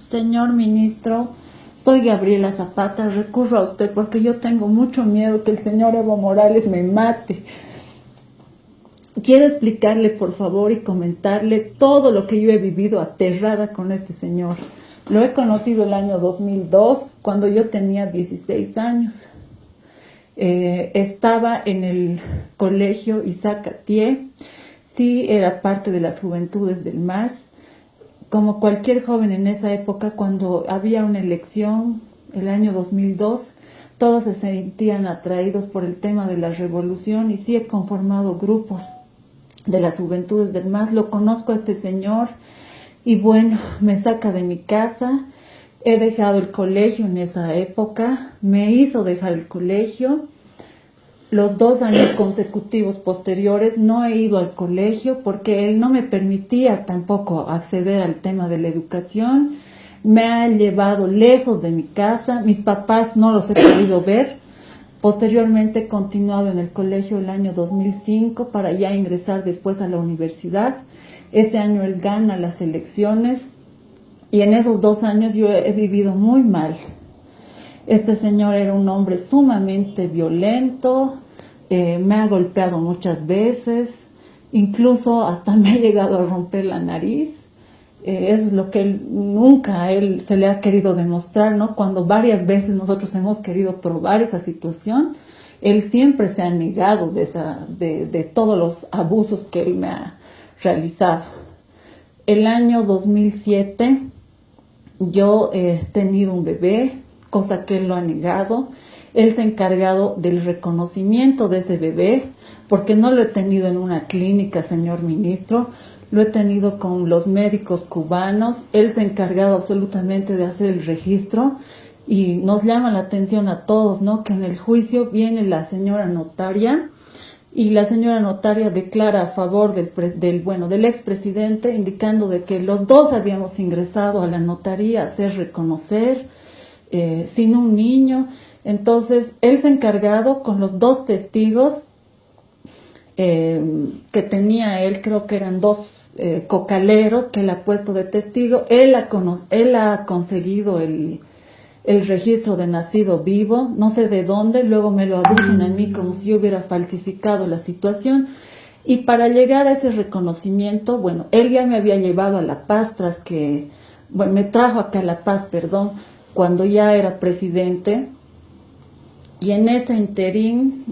Señor ministro, soy Gabriela Zapata, recurro a usted porque yo tengo mucho miedo que el señor Evo Morales me mate. Quiero explicarle, por favor, y comentarle todo lo que yo he vivido aterrada con este señor. Lo he conocido el año 2002, cuando yo tenía 16 años. Estaba en el colegio Isaac Atié, sí era parte de las juventudes del MAS. Como cualquier joven en esa época, cuando había una elección, el año 2002, todos se sentían atraídos por el tema de la revolución y sí he conformado grupos de las juventudes del MAS. Lo conozco a este señor y bueno, me saca de mi casa. He dejado el colegio en esa época, me hizo dejar el colegio. Los 2 años consecutivos posteriores no he ido al colegio porque él no me permitía tampoco acceder al tema de la educación. Me ha llevado lejos de mi casa, mis papás no los he podido ver. Posteriormente he continuado en el colegio el año 2005 para ya ingresar después a la universidad. Ese año él gana las elecciones y en esos 2 años yo he vivido muy mal. Este señor era un hombre sumamente violento, me ha golpeado muchas veces, incluso hasta me ha llegado a romper la nariz. Eso es lo que él, nunca a él se le ha querido demostrar, ¿no? Cuando varias veces nosotros hemos querido probar esa situación, él siempre se ha negado de todos los abusos que él me ha realizado. El año 2007 yo he tenido un bebé, cosa que él lo ha negado. Él se ha encargado del reconocimiento de ese bebé, porque no lo he tenido en una clínica, señor ministro, lo he tenido con los médicos cubanos. Él se ha encargado absolutamente de hacer el registro y nos llama la atención a todos, ¿no? Que en el juicio viene la señora notaria y la señora notaria declara a favor del expresidente, indicando de que los dos habíamos ingresado a la notaría a hacer reconocer sin un niño. Entonces, él se ha encargado con los 2 testigos que tenía él, creo que eran 2 cocaleros que él ha puesto de testigo. Él ha conseguido el registro de nacido vivo, no sé de dónde, luego me lo aducen a mí como si yo hubiera falsificado la situación. Y para llegar a ese reconocimiento, bueno, él ya me había llevado a La Paz me trajo acá a La Paz, cuando ya era presidente, y en ese interín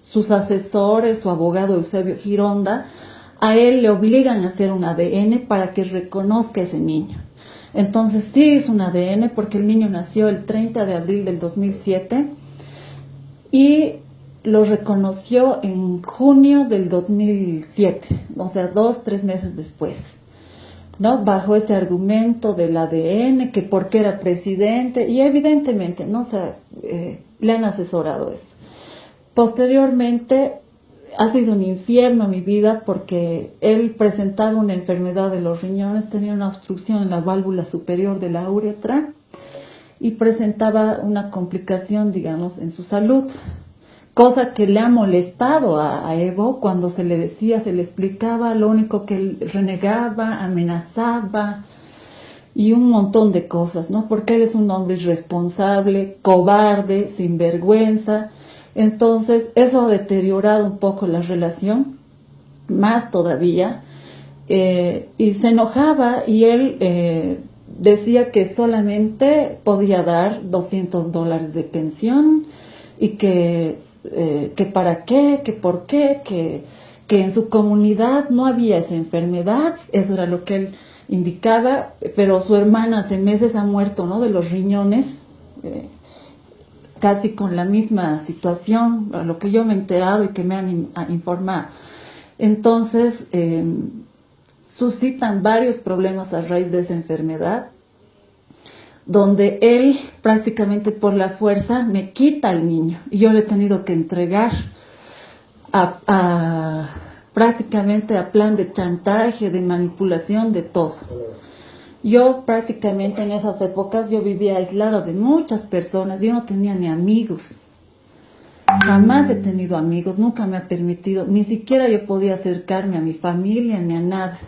sus asesores, su abogado Eusebio Gironda, a él le obligan a hacer un ADN para que reconozca a ese niño. Entonces sí hizo un ADN porque el niño nació el 30 de abril del 2007 y lo reconoció en junio del 2007, o sea, 2-3 meses después, ¿no? Bajo ese argumento del ADN, que porque era presidente, y evidentemente, ¿no? O sea, le han asesorado eso. Posteriormente, ha sido un infierno mi vida porque él presentaba una enfermedad de los riñones, tenía una obstrucción en la válvula superior de la uretra y presentaba una complicación, digamos, en su salud. Cosa que le ha molestado a Evo cuando se le decía, se le explicaba, lo único que él renegaba, amenazaba y un montón de cosas, ¿no? Porque él es un hombre irresponsable, cobarde, sinvergüenza. Entonces eso ha deteriorado un poco la relación, más todavía, y se enojaba y él decía que solamente podía dar $200 de pensión y que para qué, que por qué, que en su comunidad no había esa enfermedad. Eso era lo que él indicaba, pero su hermana hace meses ha muerto, ¿no? De los riñones, casi con la misma situación, a lo que yo me he enterado y que me han informado. Entonces, suscitan varios problemas a raíz de esa enfermedad, donde él prácticamente por la fuerza me quita al niño y yo le he tenido que entregar prácticamente a plan de chantaje, de manipulación, de todo. Yo prácticamente en esas épocas yo vivía aislada de muchas personas, yo no tenía ni amigos, jamás he tenido amigos, nunca me ha permitido, ni siquiera yo podía acercarme a mi familia ni a nada.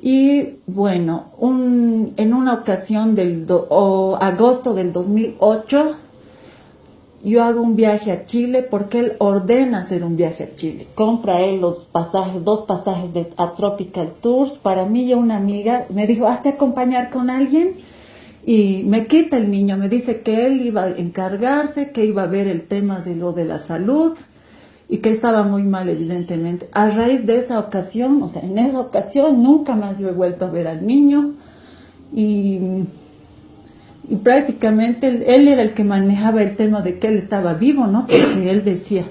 Y bueno, en una ocasión agosto del 2008, yo hago un viaje a Chile porque él ordena hacer un viaje a Chile. Compra él los pasajes, 2 pasajes a Tropical Tours. Para mí, yo una amiga me dijo, hazte acompañar con alguien. Y me quita el niño, me dice que él iba a encargarse, que iba a ver el tema de lo de la salud y que estaba muy mal, evidentemente. A raíz de esa ocasión, o sea, en esa ocasión nunca más yo he vuelto a ver al niño y prácticamente él era el que manejaba el tema de que él estaba vivo, ¿no? Porque él decía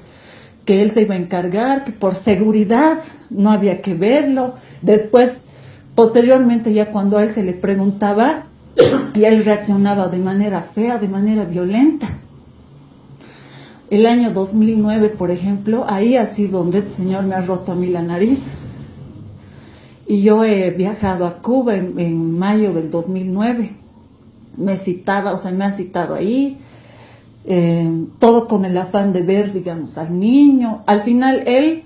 que él se iba a encargar, que por seguridad no había que verlo. Después, posteriormente, ya cuando a él se le preguntaba, y él reaccionaba de manera fea, de manera violenta. El año 2009, por ejemplo, ahí ha sido donde este señor me ha roto a mí la nariz. Y yo he viajado a Cuba en mayo del 2009. Me ha citado ahí, todo con el afán de ver, digamos, al niño. Al final él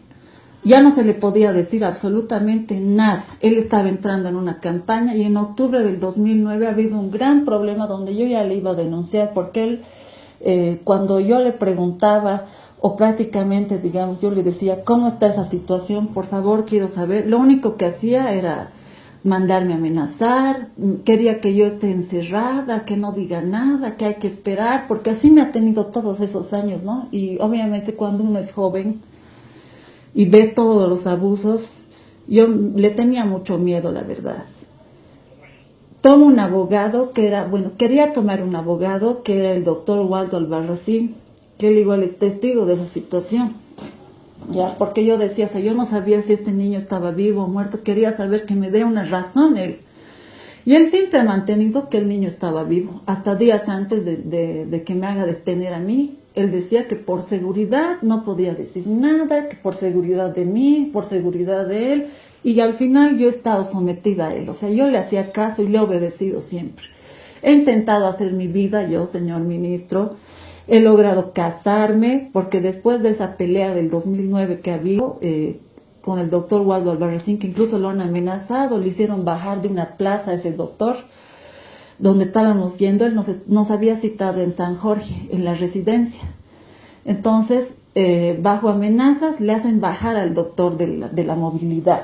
ya no se le podía decir absolutamente nada. Él estaba entrando en una campaña y en octubre del 2009 ha habido un gran problema donde yo ya le iba a denunciar porque él, cuando yo le preguntaba o prácticamente, digamos, yo le decía, ¿cómo está esa situación? Por favor, quiero saber. Lo único que hacía era mandarme a amenazar, quería que yo esté encerrada, que no diga nada, que hay que esperar, porque así me ha tenido todos esos años, ¿no? Y obviamente cuando uno es joven y ve todos los abusos, yo le tenía mucho miedo, la verdad. Tomo un abogado quería tomar un abogado que era el doctor Waldo Albarracín, que él igual es testigo de esa situación, ya, porque yo decía, o sea, yo no sabía si este niño estaba vivo o muerto, quería saber que me dé una razón él. Y él siempre ha mantenido que el niño estaba vivo, hasta días antes de que me haga detener a mí. Él decía que por seguridad no podía decir nada, que por seguridad de mí, por seguridad de él, y al final yo he estado sometida a él, o sea, yo le hacía caso y le he obedecido siempre. He intentado hacer mi vida, yo, señor ministro, he logrado casarme, porque después de esa pelea del 2009 que ha habido con el doctor Waldo Albarracín, que incluso lo han amenazado, le hicieron bajar de una plaza a ese doctor, donde estábamos yendo, él nos había citado en San Jorge, en la residencia. Entonces, bajo amenazas, le hacen bajar al doctor de la movilidad.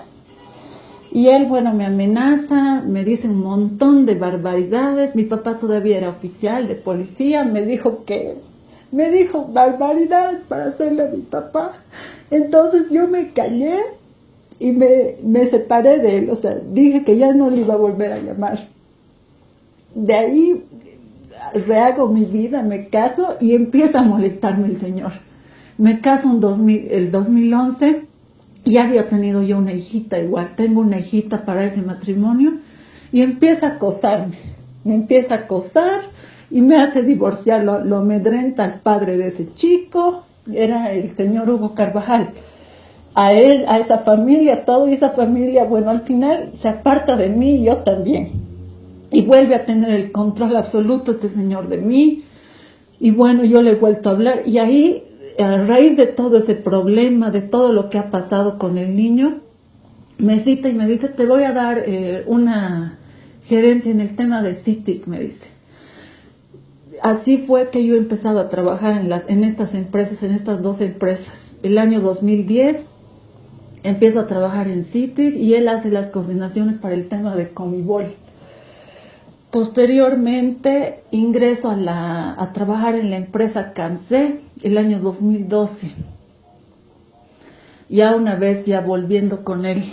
Y él, bueno, me amenaza, me dice un montón de barbaridades. Mi papá todavía era oficial de policía, me dijo barbaridades para hacerle a mi papá. Entonces yo me callé y me separé de él, o sea, dije que ya no le iba a volver a llamar. De ahí rehago mi vida, me caso y empieza a molestarme el señor. Me caso el 2011, y había tenido yo una hijita igual, tengo una hijita para ese matrimonio, y empieza a acosarme, me empieza a acosar y me hace divorciar, lo amedrenta al padre de ese chico, era el señor Hugo Carvajal. A él, a esa familia, todo, y esa familia, bueno, al final se aparta de mí y yo también. Y vuelve a tener el control absoluto este señor de mí. Y bueno, yo le he vuelto a hablar. Y ahí, a raíz de todo ese problema, de todo lo que ha pasado con el niño, me cita y me dice, te voy a dar una gerencia en el tema de CITIC, me dice. Así fue que yo he empezado a trabajar en estas empresas, en estas 2 empresas. El año 2010 empiezo a trabajar en CITIC y él hace las coordinaciones para el tema de Comibol. Posteriormente ingreso a trabajar en la empresa CAMSE el año 2012. Ya una vez ya volviendo con él,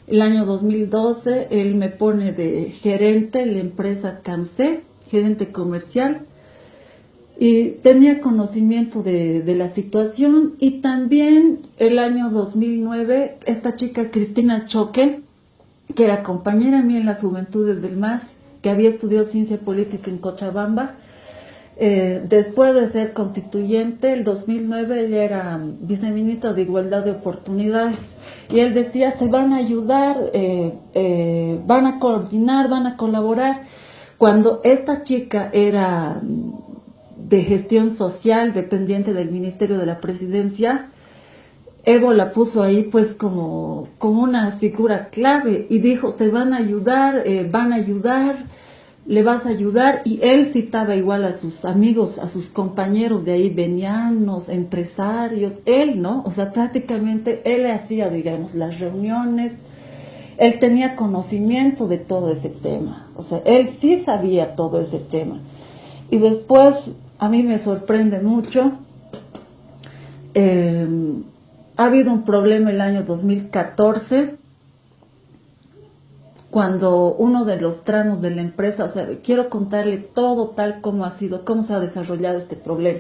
el año 2012 él me pone de gerente en la empresa CAMSE, gerente comercial, y tenía conocimiento de la situación. Y también el año 2009 esta chica Cristina Choque, que era compañera mía en las Juventudes del MAS, que había estudiado ciencia política en Cochabamba, después de ser constituyente, el 2009 ella era viceministra de Igualdad de Oportunidades, y él decía, se van a ayudar, van a coordinar, van a colaborar. Cuando esta chica era de gestión social, dependiente del Ministerio de la Presidencia, Evo la puso ahí pues como una figura clave y dijo, se van a ayudar, le vas a ayudar. Y él citaba igual a sus amigos, a sus compañeros de ahí, venianos, empresarios, él, ¿no? O sea, prácticamente él hacía, digamos, las reuniones, él tenía conocimiento de todo ese tema, o sea, él sí sabía todo ese tema. Y después, a mí me sorprende mucho, eh, ha habido un problema el año 2014, cuando uno de los tramos de la empresa, o sea, quiero contarle todo tal como ha sido, cómo se ha desarrollado este problema.